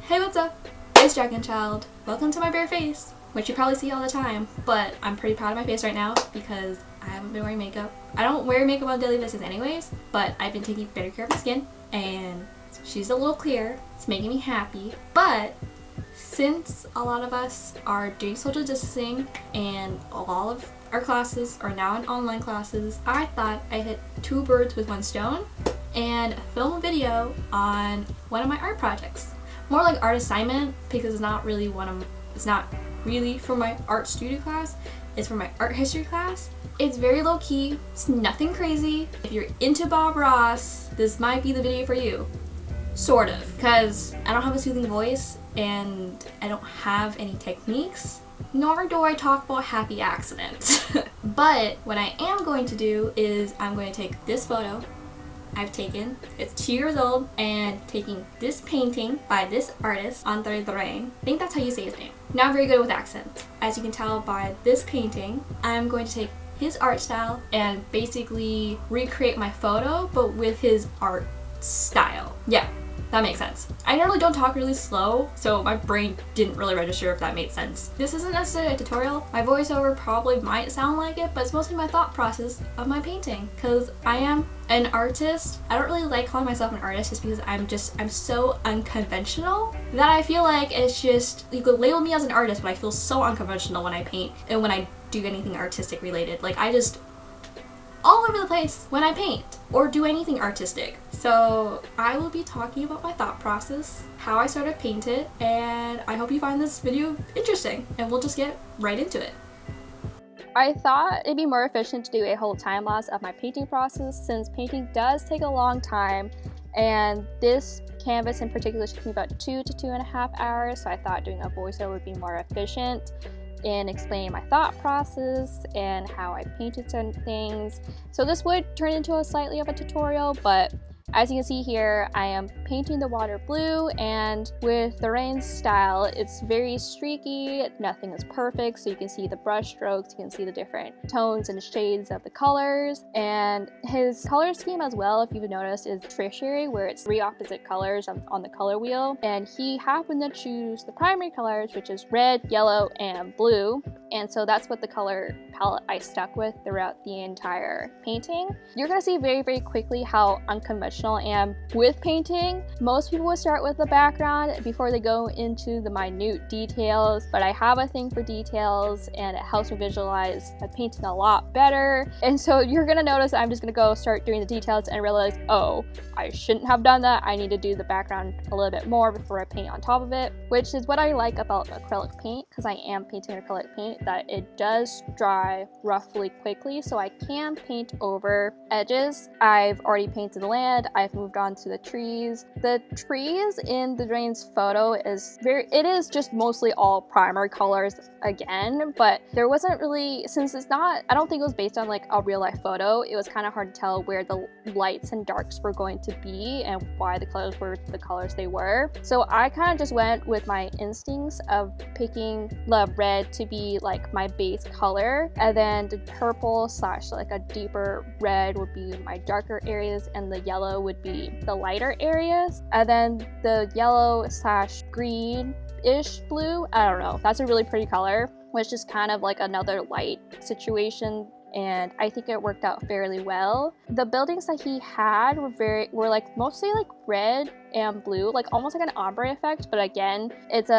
Hey, what's up? It's Dragon Child. Welcome to my bare face, which you probably see all the time, but I'm pretty proud of my face right now because I haven't been wearing makeup. I don't wear makeup on a daily basis anyways, but I've been taking better care of my skin, and she's a little clear. It's making me happy, but since a lot of us are doing social distancing and all of our classes are now in online classes, I thought I'd hit two birds with one stone and film a video on one of my art projects. More like art assignment because it's not really for my art studio class, it's for my art history class. It's very low key, it's nothing crazy. If you're into Bob Ross, this might be the video for you. Sort of, because I don't have a soothing voice and I don't have any techniques, nor do I talk about happy accidents. But what I am going to do is I'm going to take this photo I've taken, it's 2 years old, and taking this painting by this artist, Andre Lorraine. I think that's how you say his name. Now I'm very good with accents. As you can tell by this painting, I'm going to take his art style and basically recreate my photo, but with his art style. Yeah, that makes sense. I normally don't talk really slow, so my brain didn't really register if that made sense. This isn't necessarily a tutorial. My voiceover probably might sound like it, but it's mostly my thought process of my painting, because I am an artist. I don't really like calling myself an artist just because I'm so unconventional that I feel like it's just, you could label me as an artist, but I feel so unconventional when I paint and when I do anything artistic related. Like, I just all over the place when I paint or do anything artistic. So I will be talking about my thought process, how I started painting, and I hope you find this video interesting, and we'll just get right into it. I thought it'd be more efficient to do a whole time lapse of my painting process since painting does take a long time, and this canvas in particular took me about 2 to 2.5 hours, so I thought doing a voiceover would be more efficient in explaining my thought process and how I painted certain things. So this would turn into a slightly of a tutorial, but as you can see here, I am painting the water blue, and with Lorraine's style, it's very streaky, nothing is perfect, so you can see the brush strokes, you can see the different tones and shades of the colors, and his color scheme as well, if you've noticed, is tertiary, where it's 3 opposite colors on the color wheel, and he happened to choose the primary colors, which is red, yellow, and blue, and so that's what the color palette I stuck with throughout the entire painting. You're gonna see very, very quickly how unconventional I am with painting. Most people would start with the background before they go into the minute details, but I have a thing for details and it helps me visualize my painting a lot better. And so you're gonna notice I'm just gonna start doing the details and realize, oh, I shouldn't have done that. I need to do the background a little bit more before I paint on top of it, which is what I like about acrylic paint, because I am painting acrylic paint, that it does dry roughly quickly, so I can paint over edges. I've already painted the land, I've moved on to the trees. The trees in the Drain's photo it is just mostly all primary colors again, but there wasn't really, since I don't think it was based on like a real life photo, it was kind of hard to tell where the lights and darks were going to be and why the colors were the colors they were. So I kind of just went with my instincts of picking the red to be like my base color, and then the purple / like a deeper red would be my darker areas, and the yellow would be the lighter areas, and then the yellow / green-ish blue, I don't know, that's a really pretty color, which is kind of like another light situation, and I think it worked out fairly well. The buildings that he had were like mostly like red and blue, like almost like an ombre effect, but again, it's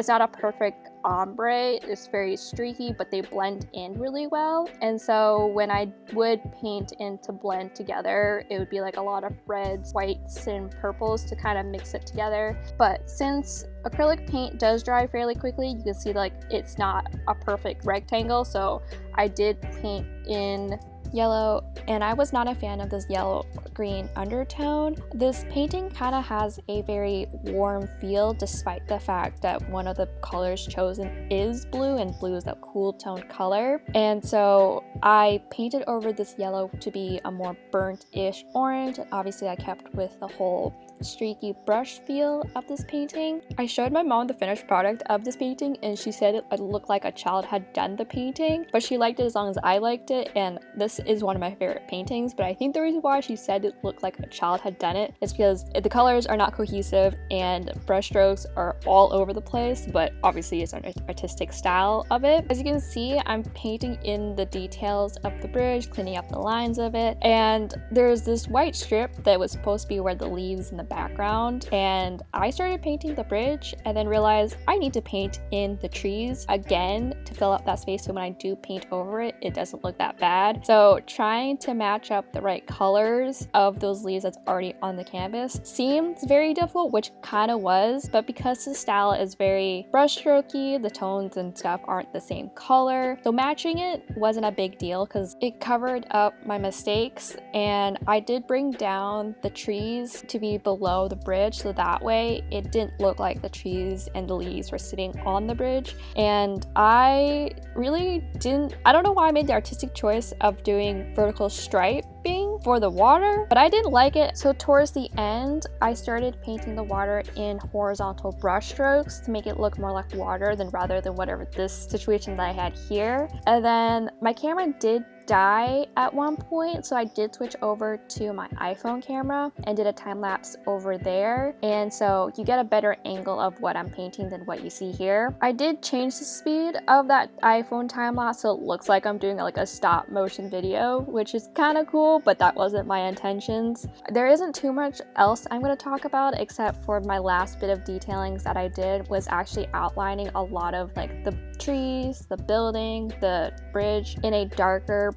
not a perfect ombre, it's very streaky, but they blend in really well. And so when I would paint in to blend together, it would be like a lot of reds, whites, and purples to kind of mix it together. But since acrylic paint does dry fairly quickly, you can see like it's not a perfect rectangle, so I did paint in yellow, and I was not a fan of this yellow green undertone. This painting kind of has a very warm feel despite the fact that one of the colors chosen is blue, and blue is a cool tone color, and so I painted over this yellow to be a more burnt-ish orange. Obviously I kept with the whole streaky brush feel of this painting. I showed my mom the finished product of this painting and she said it looked like a child had done the painting, but she liked it as long as I liked it, and this is one of my favorite paintings. But I think the reason why she said it looked like a child had done it is because the colors are not cohesive and brush strokes are all over the place, but obviously it's an artistic style of it. As you can see, I'm painting in the details of the bridge, cleaning up the lines of it, and there's this white strip that was supposed to be where the leaves in the background, and I started painting the bridge and then realized I need to paint in the trees again to fill up that space, so when I do paint over it, it doesn't look that bad. So trying to match up the right colors of those leaves that's already on the canvas seems very difficult, which kind of was, but because the style is very brushstrokey, the tones and stuff aren't the same color, so matching it wasn't a big deal because it covered up my mistakes. And I did bring down the trees to be below the bridge, so that way it didn't look like the trees and the leaves were sitting on the bridge. And I don't know why I made the artistic choice of doing vertical striping for the water, but I didn't like it. So towards the end, I started painting the water in horizontal brush strokes to make it look more like water rather than whatever this situation that I had here. And then my camera did die at one point, so I did switch over to my iPhone camera and did a time lapse over there, and so you get a better angle of what I'm painting than what you see here. I did change the speed of that iPhone time lapse so it looks like I'm doing like a stop motion video, which is kind of cool, but that wasn't my intentions. There isn't too much else I'm going to talk about except for my last bit of detailings that I did was actually outlining a lot of like the trees, the building, the bridge in a darker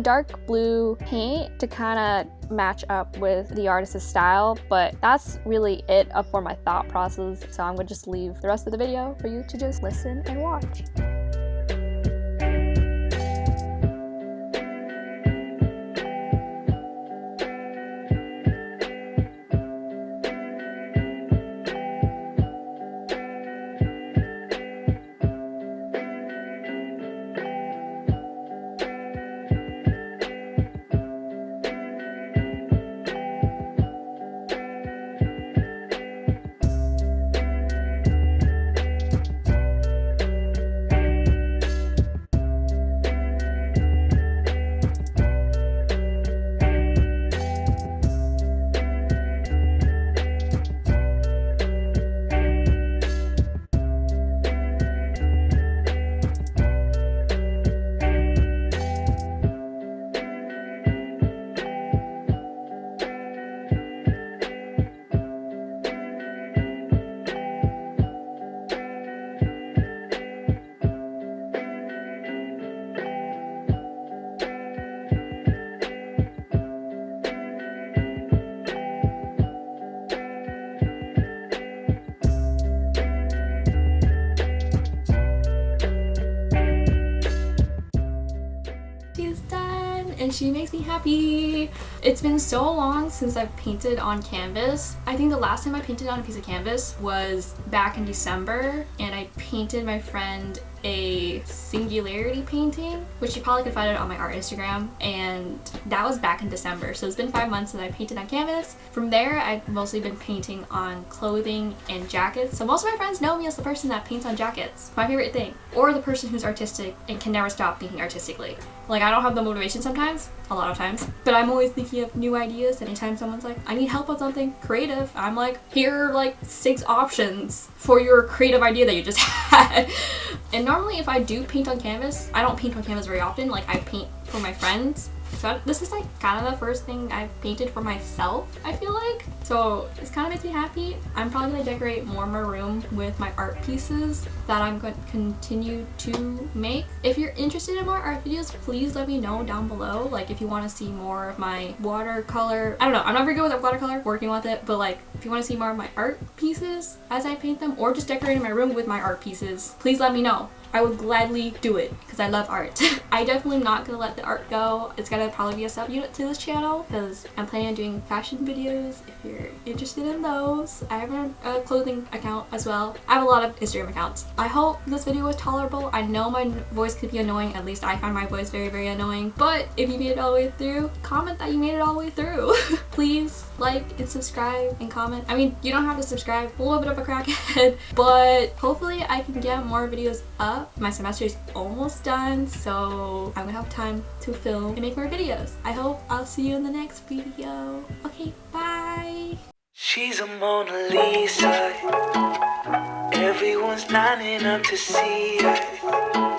dark blue paint to kind of match up with the artist's style. But that's really it for my thought process, so I'm gonna just leave the rest of the video for you to just listen and watch. And she makes me happy. It's been so long since I've painted on canvas. I think the last time I painted on a piece of canvas was back in December, and I painted my friend a singularity painting, which you probably could find it on my art Instagram, and that was back in December. So it's been 5 months since I painted on canvas. From there, I've mostly been painting on clothing and jackets. So most of my friends know me as the person that paints on jackets, my favorite thing, or the person who's artistic and can never stop thinking artistically. Like, I don't have the motivation sometimes, a lot of times, but I'm always thinking of new ideas. Anytime someone's like, I need help with something creative, I'm like, here are like 6 options for your creative idea that you just had. And normally if I do paint on canvas, I don't paint on canvas very often. Like, I paint for my friends. So this is like kind of the first thing I've painted for myself, I feel like. So this kind of makes me happy. I'm probably going to decorate more of my room with my art pieces that I'm going to continue to make. If you're interested in more art videos, please let me know down below. Like, if you want to see more of my watercolor, I don't know, I'm not very good with watercolor, working with it, but like if you want to see more of my art pieces as I paint them, or just decorating my room with my art pieces, please let me know. I would gladly do it because I love art. I definitely am not gonna let the art go. It's gonna probably be a sub unit to this channel because I'm planning on doing fashion videos if you're interested in those. I have a clothing account as well. I have a lot of Instagram accounts. I hope this video was tolerable. I know my voice could be annoying. At least I find my voice very, very annoying. But if you made it all the way through, comment that you made it all the way through. please like and subscribe and comment. I mean, you don't have to subscribe, a little bit of a crackhead, but hopefully I can get more videos up. My semester is almost done, so I'm gonna have time to film and make more videos. I hope I'll see you in the next video. Okay, bye! She's a Mona Lisa. Everyone's lining up to see her.